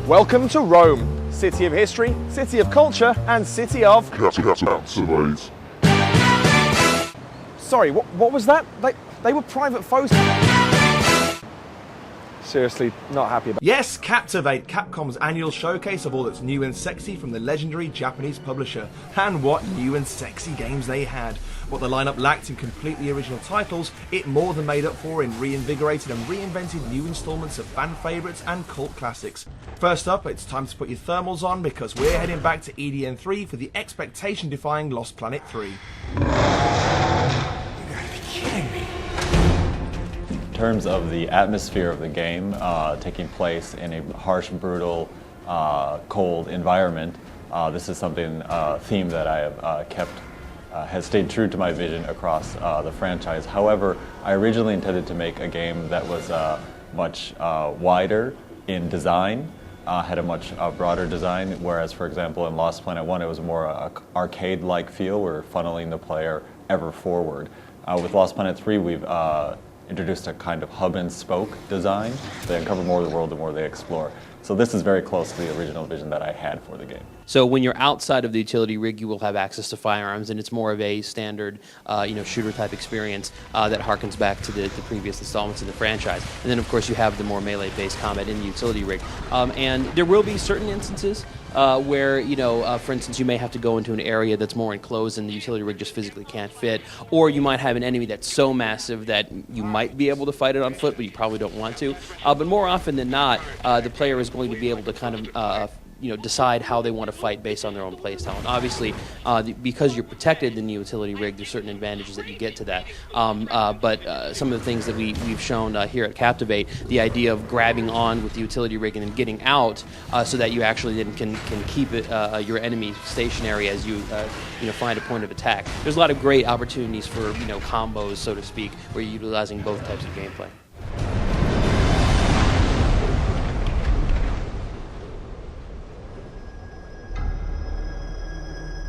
Welcome to Rome, city of history, city of culture, and city of... Captivate. Sorry, what was that? They were private foes. Seriously, not happy about. Yes, Captivate, Capcom's annual showcase of all that's new and sexy from the legendary Japanese publisher. And what new and sexy games they had. What the lineup lacked in completely original titles, it more than made up for in reinvigorated and reinvented new installments of fan favourites and cult classics. First up, it's time to put your thermals on because we're heading back to EDN 3 for the expectation-defying Lost Planet 3. You gotta be kidding me. In terms of the atmosphere of the game, taking place in a harsh, brutal, cold environment, this is something, theme that I have has stayed true to my vision across the franchise. However, I originally intended to make a game that was much wider in design, had a much broader design, whereas, for example, in Lost Planet 1, it was more arcade-like feel. We're funneling the player ever forward. With Lost Planet 3, we've introduced a kind of hub and spoke design. They uncover more of the world the more they explore. So this is very close to the original vision that I had for the game. So when you're outside of the utility rig, you will have access to firearms, and it's more of a standard, shooter type experience that harkens back to the previous installments of the franchise. And then, of course, you have the more melee-based combat in the utility rig. And there will be certain instances where, for instance, you may have to go into an area that's more enclosed and the utility rig just physically can't fit, or you might have an enemy that's so massive that you might be able to fight it on foot, but you probably don't want to. But more often than not, the player is going to be able to kind of decide how they want to fight based on their own playstyle. And obviously, because you're protected in the utility rig, there's certain advantages that you get to that. But some of the things that we've shown here at Captivate, the idea of grabbing on with the utility rig and then getting out so that you actually then can keep it, your enemy stationary as you find a point of attack. There's a lot of great opportunities for combos, so to speak, where you're utilizing both types of gameplay.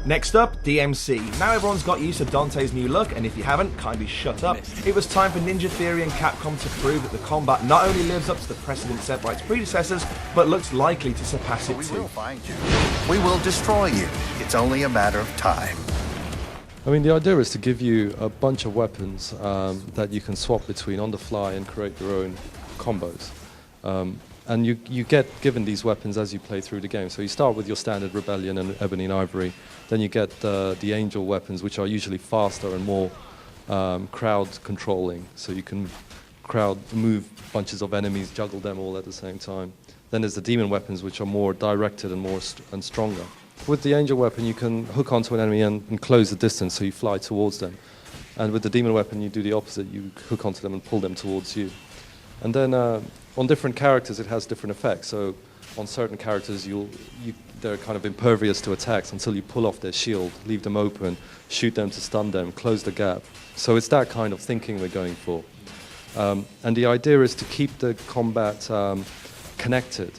Next up, DMC. Now everyone's got used to Dante's new look, and if you haven't, kindly shut up. It was time for Ninja Theory and Capcom to prove that the combat not only lives up to the precedent set by its predecessors, but looks likely to surpass it too. We will find you. We will destroy you. It's only a matter of time. I mean, the idea is to give you a bunch of weapons that you can swap between on the fly and create your own combos. And you get given these weapons as you play through the game. So you start with your standard Rebellion and Ebony and Ivory. Then you get the Angel weapons, which are usually faster and more crowd controlling. So you can crowd move bunches of enemies, juggle them all at the same time. Then there's the Demon weapons, which are more directed and more and stronger. With the Angel weapon, you can hook onto an enemy and close the distance, so you fly towards them. And with the Demon weapon, you do the opposite. You hook onto them and pull them towards you. And then on different characters, it has different effects. So on certain characters, they're kind of impervious to attacks until you pull off their shield, leave them open, shoot them to stun them, close the gap. So it's that kind of thinking we're going for. And the idea is to keep the combat connected.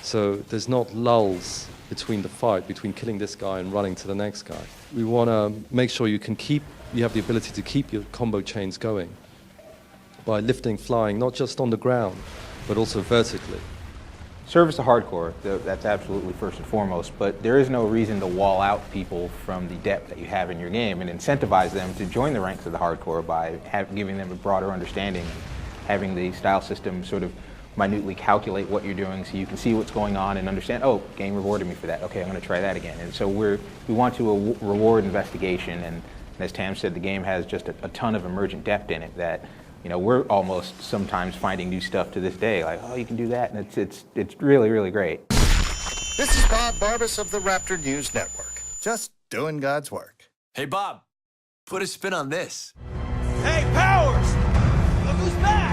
So there's not lulls between the fight, between killing this guy and running to the next guy. We want to make sure you have the ability to keep your combo chains going by lifting, flying, not just on the ground, but also vertically. Service to hardcore, that's absolutely first and foremost, but there is no reason to wall out people from the depth that you have in your game and incentivize them to join the ranks of the hardcore by giving them a broader understanding and having the style system sort of minutely calculate what you're doing so you can see what's going on and understand, oh, game rewarded me for that, okay, I'm going to try that again. And so we want to reward investigation, and as Tam said, the game has just a ton of emergent depth in it that we're almost sometimes finding new stuff to this day, like, oh, you can do that, and it's really, really great. This is Bob Barbas of the Raptor News Network. Just doing God's work. Hey, Bob, put a spin on this. Hey, Powers! Look who's back!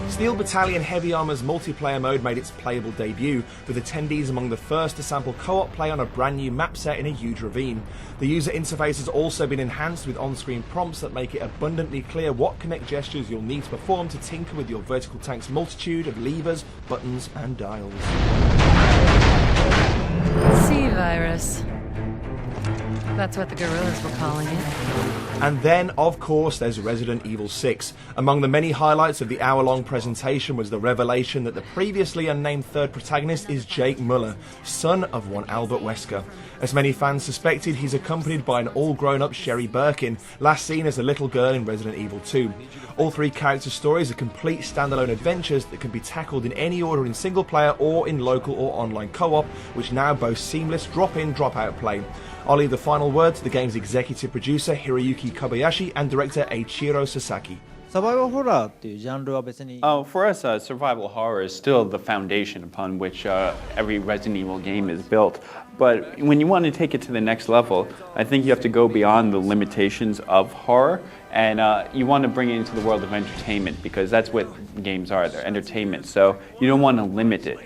Steel Battalion Heavy Armor's multiplayer mode made its playable debut, with attendees among the first to sample co-op play on a brand new map set in a huge ravine. The user interface has also been enhanced with on-screen prompts that make it abundantly clear what Kinect gestures you'll need to perform to tinker with your vertical tank's multitude of levers, buttons and dials. C-virus. That's what the guerrillas were calling it. And then, of course, there's Resident Evil 6. Among the many highlights of the hour-long presentation was the revelation that the previously unnamed third protagonist is Jake Muller, son of one Albert Wesker. As many fans suspected, he's accompanied by an all-grown-up Sherry Birkin, last seen as a little girl in Resident Evil 2. All three character stories are complete standalone adventures that can be tackled in any order in single-player or in local or online co-op, which now boasts seamless drop-in, drop-out play. I'll leave the final word to the game's executive producer Hiroyuki Kobayashi and director Eiichiro Sasaki. サバイバルホラーっていうジャンルは別に For us, survival horror is still the foundation upon which every Resident Evil game is built. But when you want to take it to the next level, I think you have to go beyond the limitations of horror, and you want to bring it into the world of entertainment, because that's what games are. They're entertainment, so you don't want to limit it.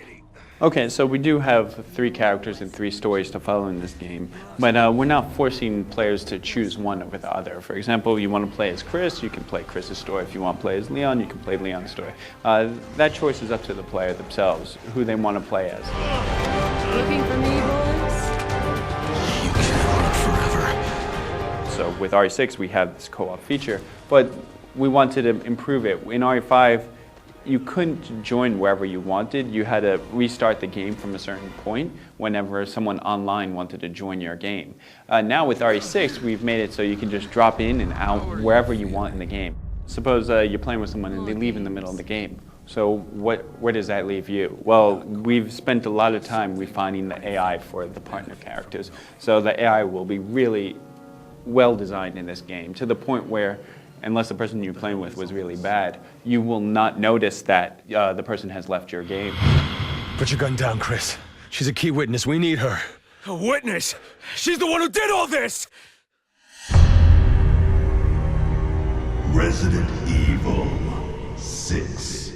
Okay, so we do have 3 characters and 3 stories to follow in this game, but we're not forcing players to choose one over the other. For example, you want to play as Chris, you can play Chris's story. If you want to play as Leon, you can play Leon's story. That choice is up to the player themselves, who they want to play as. Looking for me, boys? You can't run forever. So with RE6, we have this co-op feature, but we wanted to improve it. In RE5, you couldn't join wherever you wanted. You had to restart the game from a certain point whenever someone online wanted to join your game. Now with RE6, we've made it so you can just drop in and out wherever you want in the game. Suppose you're playing with someone and they leave in the middle of the game. So where does that leave you? Well, we've spent a lot of time refining the AI for the partner characters. So the AI will be really well designed in this game, to the point where unless the person you're playing with was really bad, you will not notice that the person has left your game. Put your gun down, Chris. She's a key witness. We need her. A witness? She's the one who did all this! Resident Evil 6.